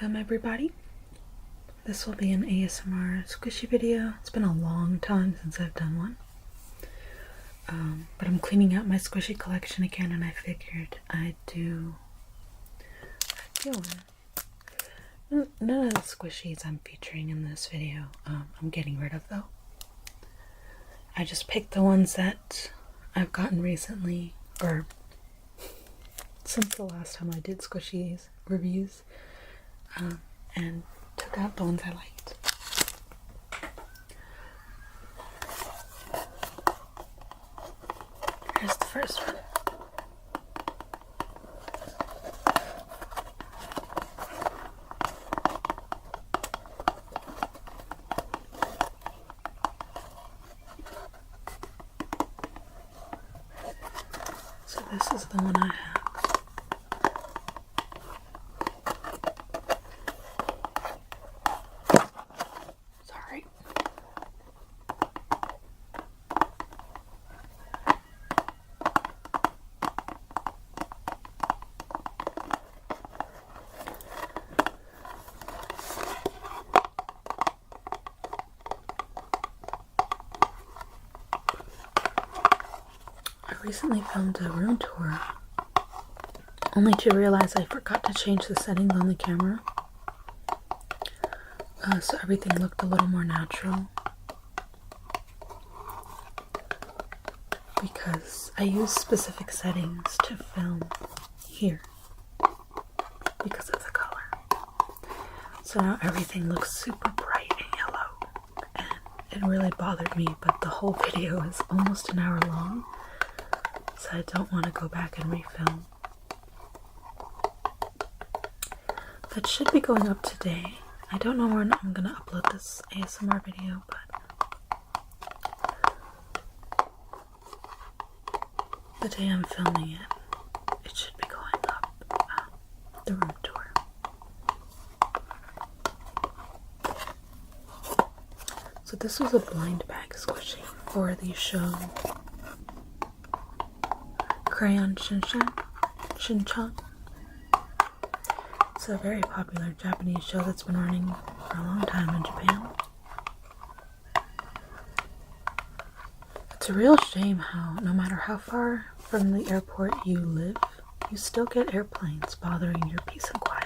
Welcome everybody. This will be an ASMR squishy video. It's been a long time since I've done one. But I'm cleaning out my squishy collection again and I figured I'd do one. None of the squishies I'm featuring in this video I'm getting rid of though. I just picked the ones that I've gotten recently, or since the last time I did squishies reviews, and took out the ones I liked. Here's the first one. So this is the one I have. Sorry. I recently filmed a room tour, only to realize I forgot to change the settings on the camera, so everything looked a little more natural, because I use specific settings to film here because of the color. So now everything looks super bright and yellow, and it really bothered me, but the whole video is almost an hour long. So I don't want to go back and refilm. That should be going up today. I don't know when I'm going to upload this ASMR video, but the day I'm filming it, it should be going up, the room tour. So this was a blind bag squishy for the show Crayon Shin-chan. It's a very popular Japanese show that's been running for a long time in Japan. It's a real shame how, no matter how far from the airport you live, you still get airplanes bothering your peace and quiet.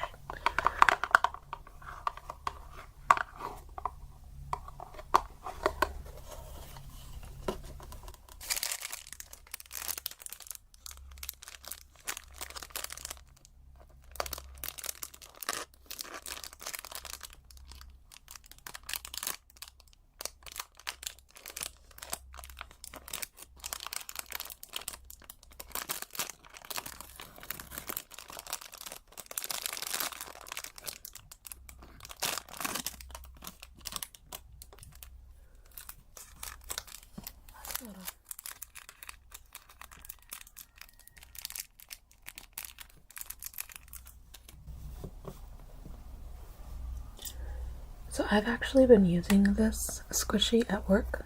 So I've actually been using this squishy at work.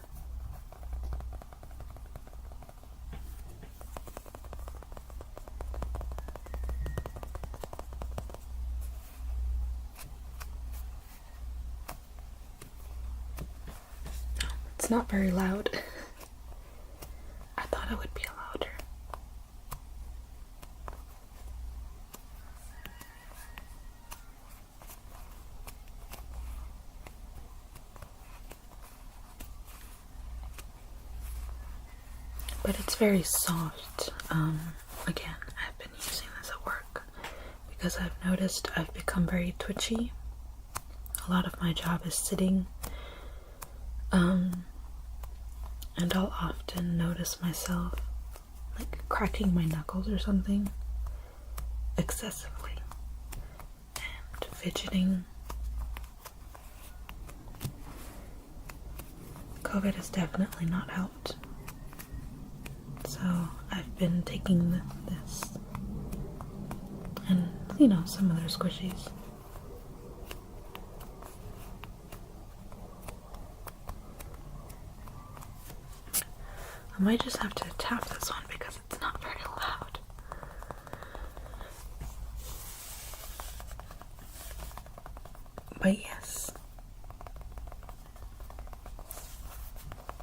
It's not very loud. I thought it would be louder. But it's very soft. Again, I've been using this at work because I've noticed I've become very twitchy. A lot of my job is sitting, and I'll often notice myself like cracking my knuckles or something excessively and fidgeting. COVID has definitely not helped. So I've been taking this and, you know, some other squishies. I might just have to tap this one because it's not very loud. But yes,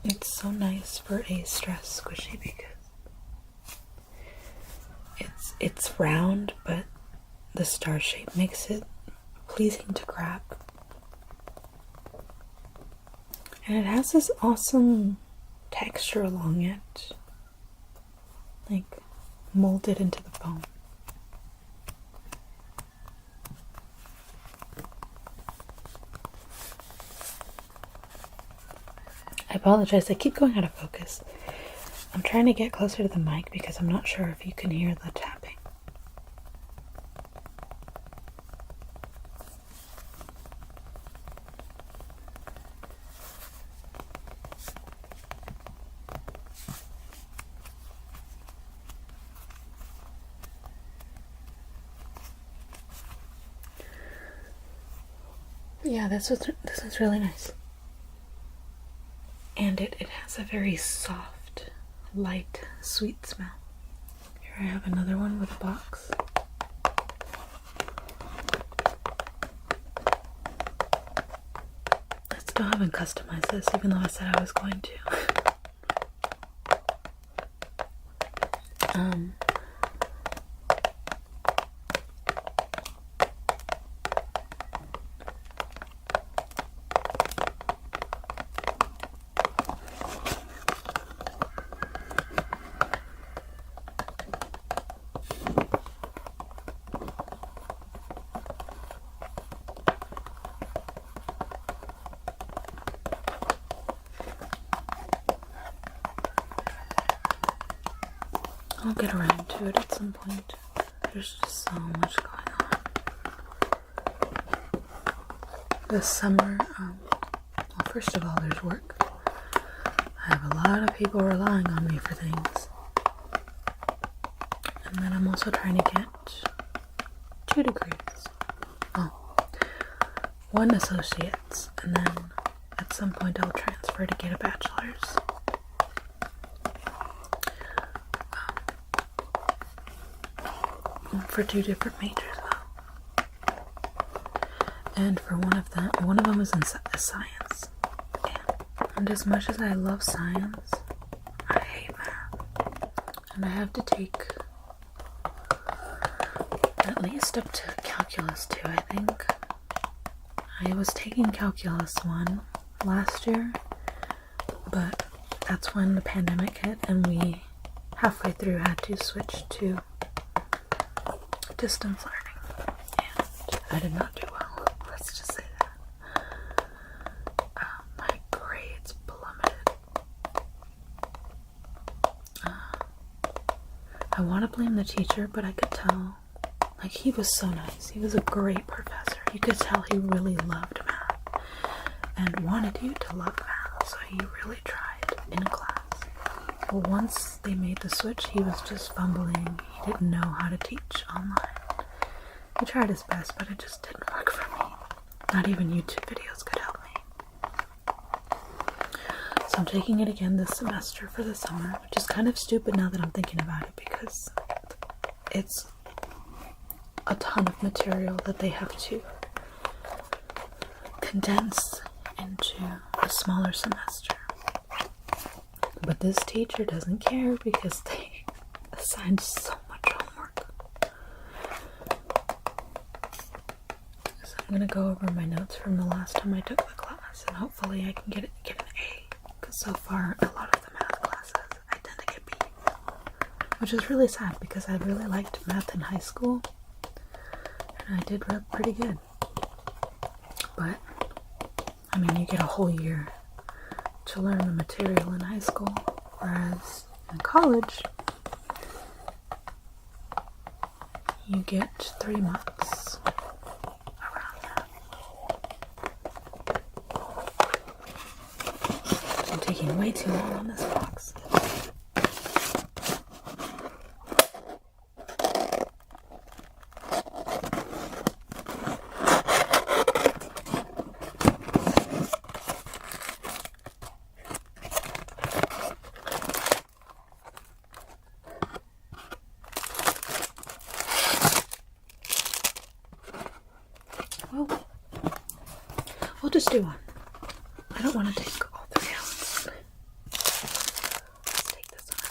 it's so nice for a stress squishy because it's round, but the star shape makes it pleasing to grab. And it has this awesome texture along it, like molded into the bone. I apologize, I keep going out of focus. I'm trying to get closer to the mic because I'm not sure if you can hear the tapping. Yeah, this is really nice. And it has a very soft, light, sweet smell. Here I have another one with a box. I still haven't customized this, even though I said I was going to. I'll get around to it at some point. There's just so much going on. This summer, well, first of all, there's work. I have a lot of people relying on me for things. And then I'm also trying to get 2 degrees. Oh, 1 associate's, and then at some point I'll transfer to get a bachelor's. For 2 different majors though. And for one of them is in science. And as much as I love science, I hate math. And I have to take at least up to calculus 2, I think. I was taking calculus 1 last year, but that's when the pandemic hit and we halfway through had to switch to distance learning, and I did not do well, let's just say that. My grades plummeted. I want to blame the teacher, but I could tell, like, he was so nice. He was a great professor. You could tell he really loved math and wanted you to love math, so he really tried in class. Well, once they made the switch, he was just fumbling. He didn't know how to teach online. He tried his best, but it just didn't work for me. Not even YouTube videos could help me. So I'm taking it again this semester for the summer, which is kind of stupid now that I'm thinking about it because it's a ton of material that they have to condense into a smaller semester. But this teacher doesn't care because they assigned so much homework. So I'm gonna go over my notes from the last time I took the class, and hopefully I can get an A. Because so far, a lot of the math classes I tend to get B, which is really sad because I really liked math in high school, and I did pretty good. But I mean, you get a whole year to learn the material in high school, whereas in college you get 3 months around that. I'm taking way too long on this box. Well, just do one. I don't want to take all 3 ounces. Let's take this one out.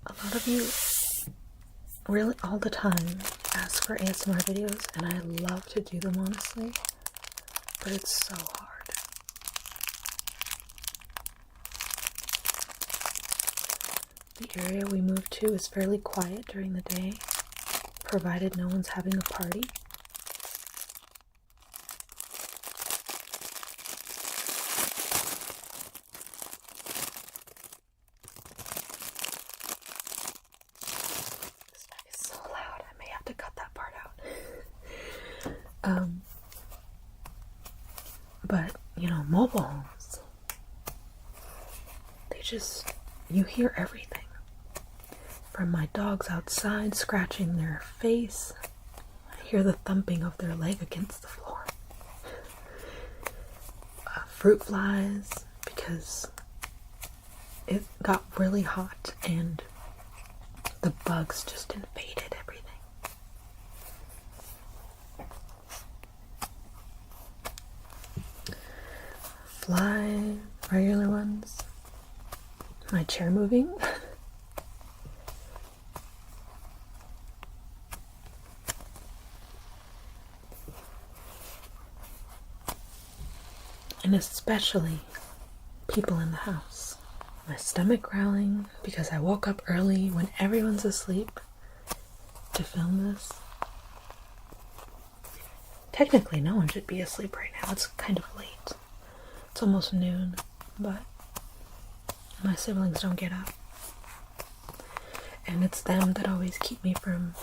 A lot of you really all the time ask for ASMR videos, and I love to do them, honestly, but it's so hard. The area we moved to is fairly quiet during the day, provided no one's having a party. This bag is so loud, I may have to cut that part out. But, you know, mobile homes, they just, you hear everything. From my dogs outside scratching their face, I hear the thumping of their leg against the floor. Fruit flies, because it got really hot and the bugs just invaded everything. Fly, regular ones. My chair moving. And especially people in the house. My stomach growling because I woke up early when everyone's asleep to film this. Technically, no one should be asleep right now. It's kind of late. It's almost noon, but my siblings don't get up. And it's them that always keep me from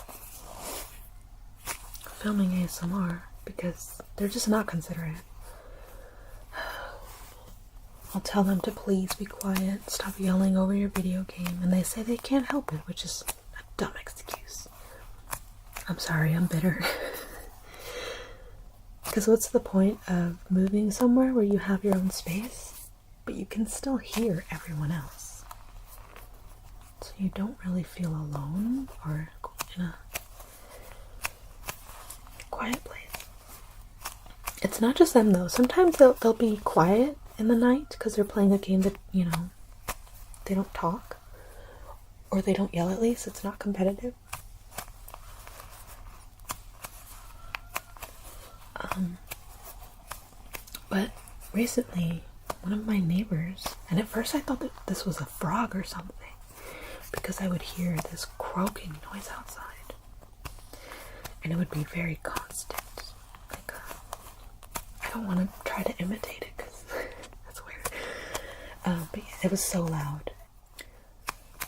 filming ASMR because they're just not considerate. I'll tell them to please be quiet, stop yelling over your video game, and they say they can't help it, which is a dumb excuse. I'm sorry, I'm bitter. Because what's the point of moving somewhere where you have your own space, but you can still hear everyone else? So you don't really feel alone or in a quiet place. It's not just them though. Sometimes they'll be quiet in the night because they're playing a game that, you know, they don't talk. Or they don't yell, at least. It's not competitive. But recently, one of my neighbors, and at first I thought that this was a frog or something, because I would hear this croaking noise outside. And it would be very constant. Like, I don't want to try to imitate it because that's weird. But yeah, it was so loud.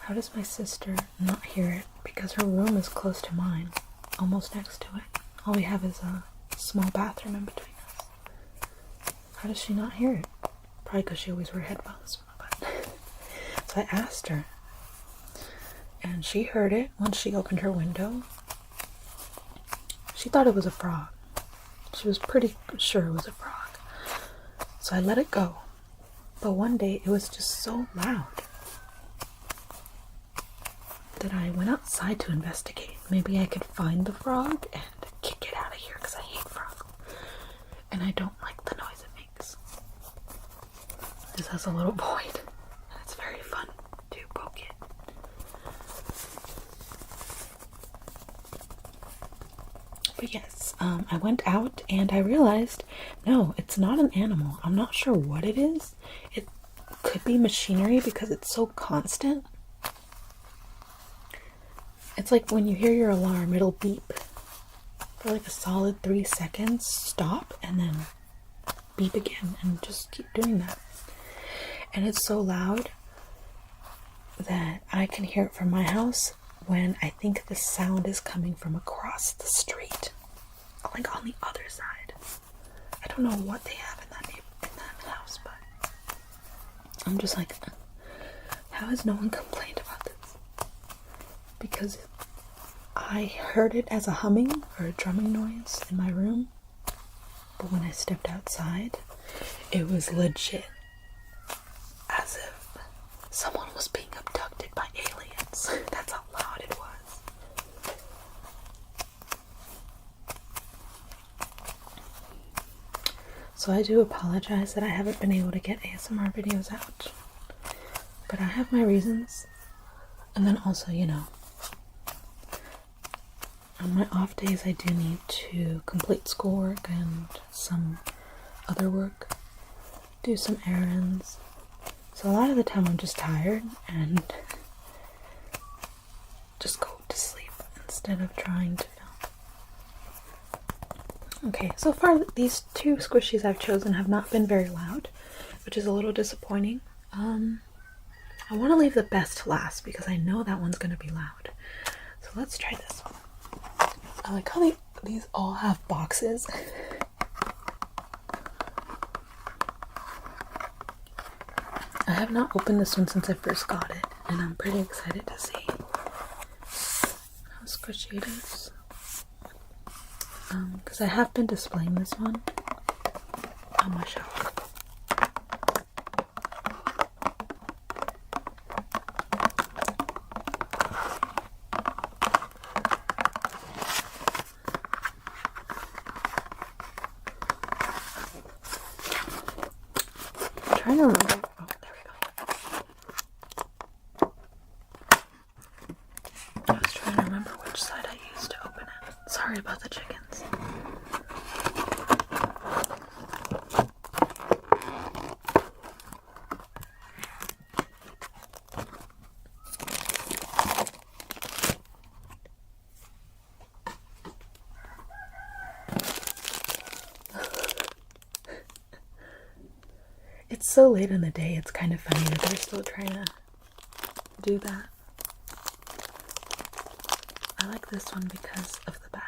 How does my sister not hear it? Because her room is close to mine, almost next to it. All we have is a small bathroom in between us. How does she not hear it? Probably because she always wear headphones. But so I asked her, and she heard it once she opened her window. She thought it was a frog. She was pretty sure it was a frog. So I let it go. But one day it was just so loud that I went outside to investigate. Maybe I could find the frog and kick it out of here because I hate frogs. And I don't like the noise it makes. This has a little void. And it's very fun to poke it. But yes, I went out and I realized, no, it's not an animal. I'm not sure what it is. It could be machinery because it's so constant. It's like when you hear your alarm, it'll beep for like a solid 3 seconds, stop, and then beep again, and just keep doing that. And it's so loud that I can hear it from my house when I think the sound is coming from across the street, like on the other side. I don't know what they have in that house, but I'm just like, how has no one complained about this? Because I heard it as a humming or a drumming noise in my room, but when I stepped outside, it was legit as if someone was being abducted by aliens. That's how loud it was. So I do apologize that I haven't been able to get ASMR videos out. But I have my reasons. And then also, you know, on my off days I do need to complete schoolwork and some other work. Do some errands. So a lot of the time I'm just tired and just go to sleep instead of trying to film. Okay, so far these two squishies I've chosen have not been very loud, which is a little disappointing. I want to leave the best to last because I know that one's going to be loud. So let's try this one. I like how these all have boxes. I have not opened this one since I first got it, and I'm pretty excited to see how squishy it is. Because I have been displaying this one on my shelf. I'm trying to remember. Oh, there we go. I was trying to remember which side I used to open it. Sorry about the chickens. It's so late in the day, it's kind of funny that they're still trying to do that. I like this one because of the bag.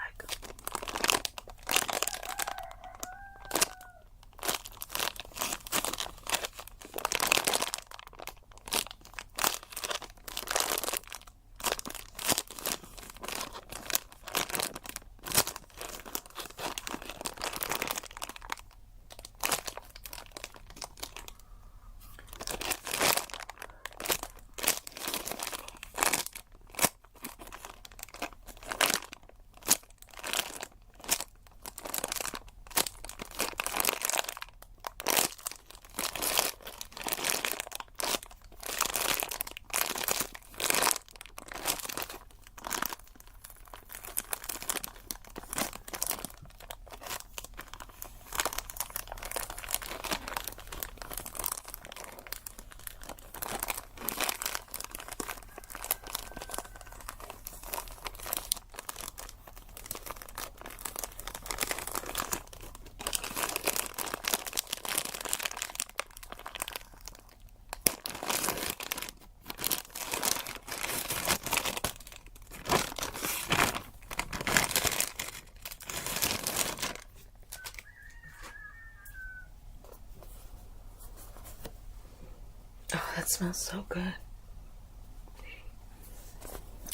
Oh, that smells so good.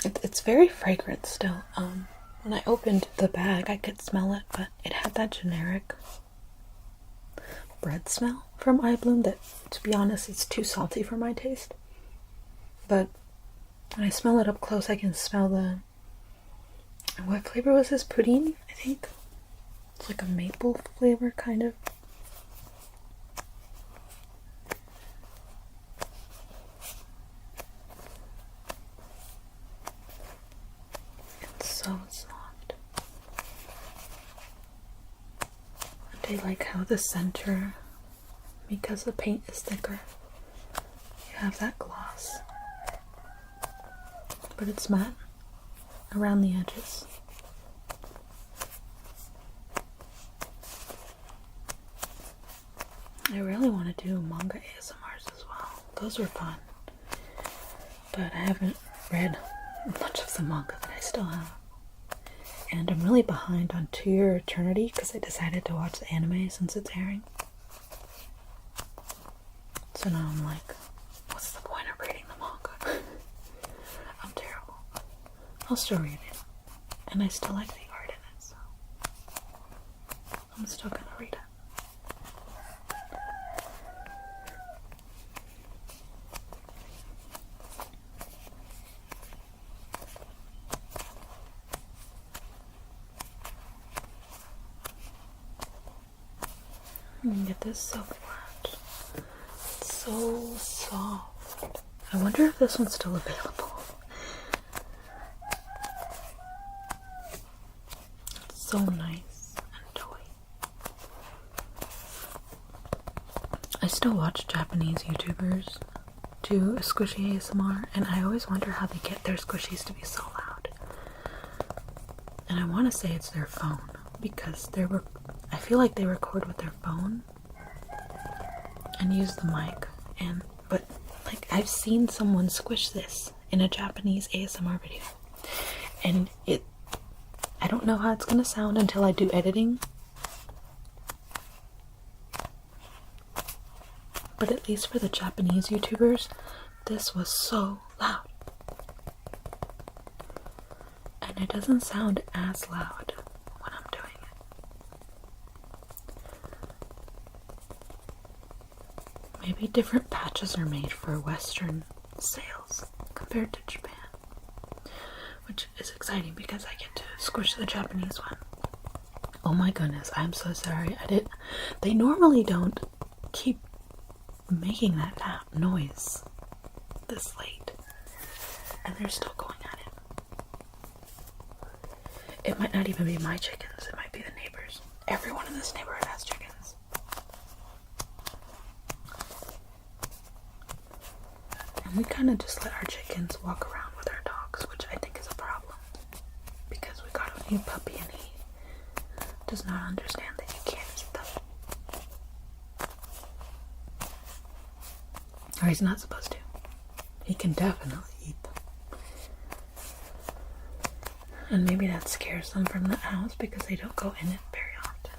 It's very fragrant still. When I opened the bag, I could smell it, but it had that generic bread smell from iBloom that, to be honest, it's too salty for my taste. But when I smell it up close, I can smell the... What flavor was this? Pudding, I think? It's like a maple flavor, kind of. So soft. I do like how the center, because the paint is thicker, you have that gloss, but it's matte around the edges. I really want to do manga ASMRs as well. Those were fun, but I haven't read much of the manga that I still have. And I'm really behind on To Your Eternity because I decided to watch the anime since it's airing. So now I'm like, what's the point of reading the manga? I'm terrible. I'll still read it. And I still like the art in it, so I'm still gonna read it. Get this so flat. It's so soft. I wonder if this one's still available. It's so nice and doughy. I still watch Japanese YouTubers do squishy ASMR, and I always wonder how they get their squishies to be so loud. And I want to say it's their phone, because I feel like they record with their phone and use the mic, but like I've seen someone squish this in a Japanese ASMR video, and I don't know how it's gonna sound until I do editing, but at least for the Japanese YouTubers, this was so loud, and it doesn't sound as loud when I'm doing it. Maybe different patches are made for Western sales compared to Japan, which is exciting because I get to squish the Japanese one. Oh my goodness, I'm so sorry. They normally don't keep making that noise this late, and they're still going at it. It might not even be my chickens, it might be the neighbors. Everyone in this neighborhood has chickens. And we kind of just let our chickens walk around with our dogs, which I think is a problem, because we got a new puppy and he does not understand that you can't eat them. Or he's not supposed to. He can definitely eat them. And maybe that scares them from the house because they don't go in it very often.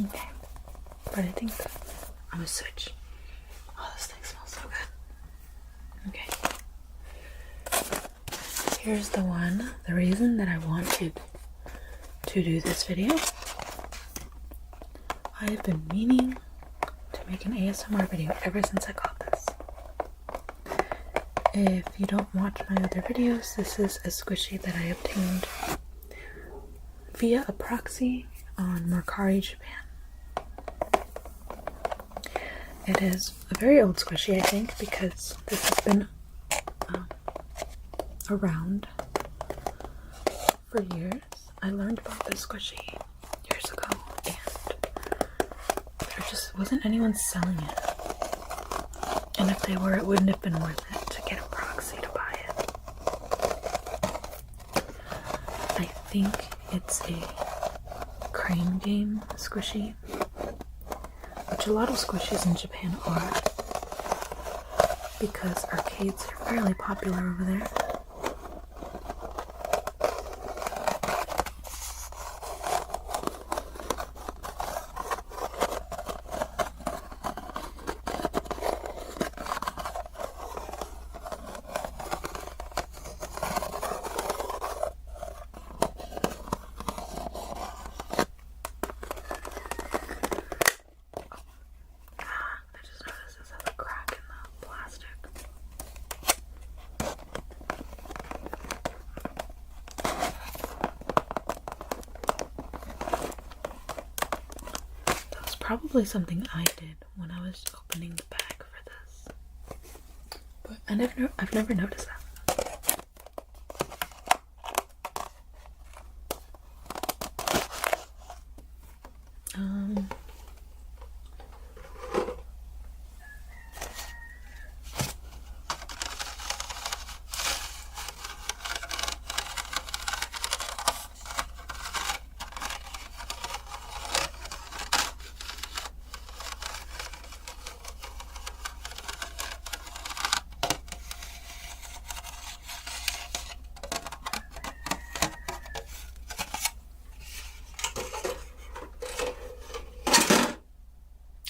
Okay. But I think I'm gonna switch. Oh, this thing smells so good. Okay. Here's the one. The reason that I wanted to do this video, I've been meaning to make an ASMR video ever since I got this. If you don't watch my other videos, this is a squishy that I obtained via a proxy on Mercari, Japan. It is a very old squishy, I think, because this has been around for years. I learned about this squishy years ago, and there just wasn't anyone selling it. And if they were, it wouldn't have been worth it to get a proxy to buy it. I think it's a crane game squishy, which a lot of squishies in Japan are, because arcades are fairly popular over there. Probably something I did when I was opening the bag for this, but I've never noticed that.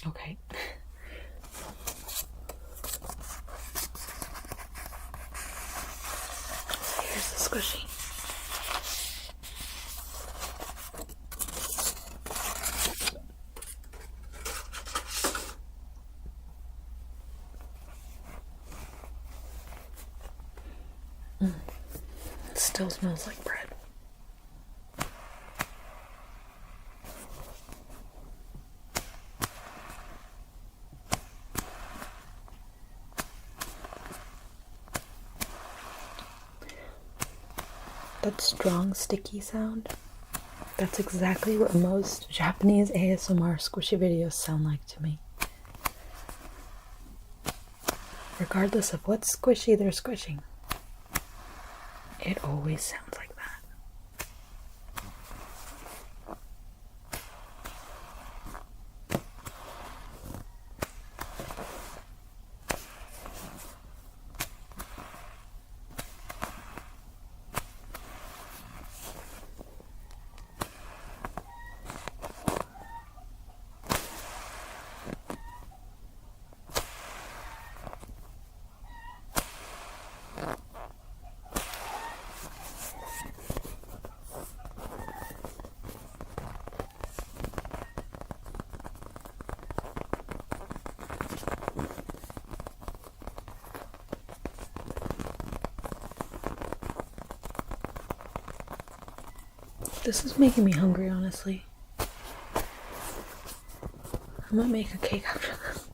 Okay. Here's the squishy. still smells like bread. That strong, sticky sound, that's exactly what most Japanese ASMR squishy videos sound like to me. Regardless of what squishy they're squishing, it always sounds like that. This is making me hungry, honestly. I might make a cake after this.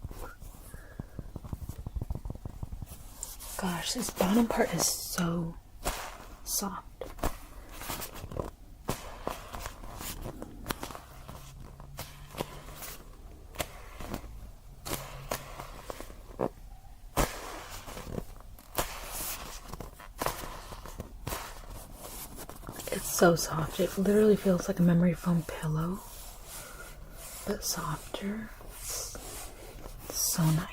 Gosh, this bottom part is so soft. It's so soft. It literally feels like a memory foam pillow, but softer. It's so nice.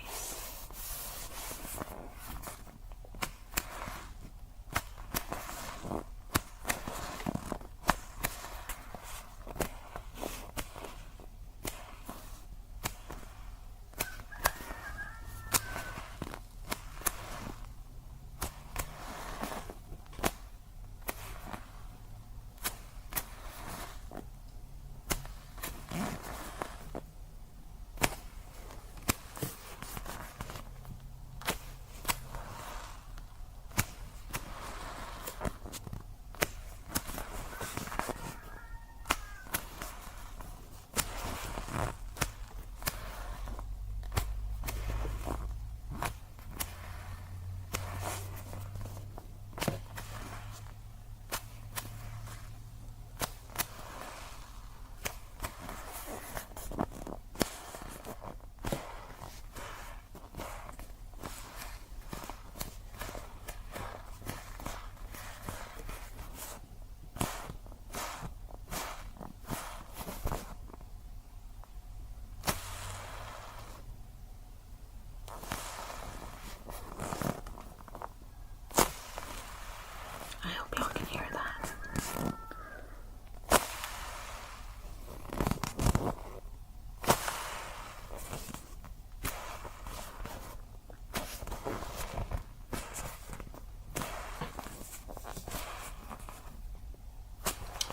I hope y'all can hear that.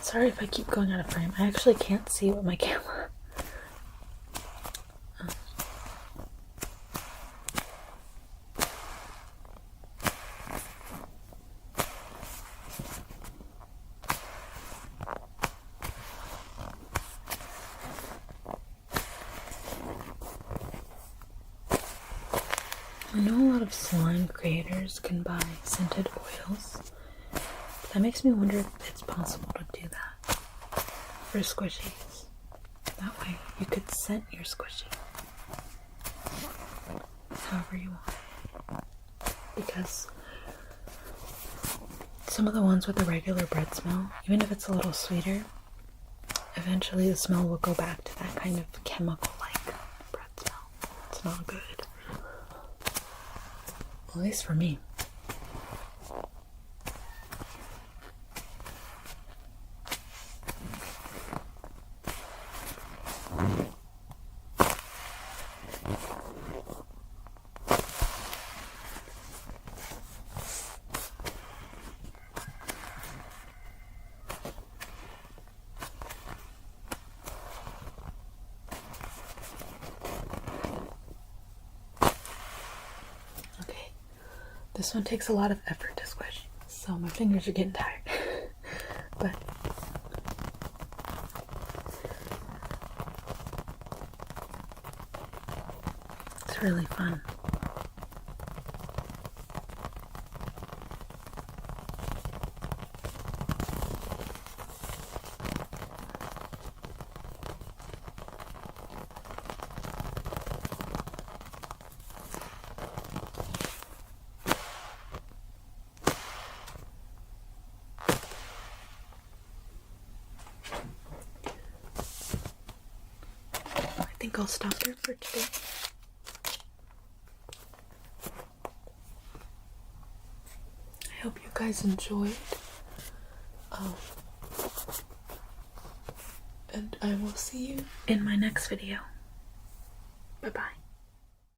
Sorry if I keep going out of frame. I actually can't see with my camera. I know a lot of slime creators can buy scented oils. That makes me wonder if it's possible to do that for squishies. That way you could scent your squishy however you want. Because some of the ones with the regular bread smell, even if it's a little sweeter, eventually the smell will go back to that kind of chemical-like bread smell. It's not good. At least for me. This one takes a lot of effort to squish, so my fingers are getting tired. but it's really fun. I think I'll stop here for today. I hope you guys enjoyed. And I will see you in my next video. Bye-bye.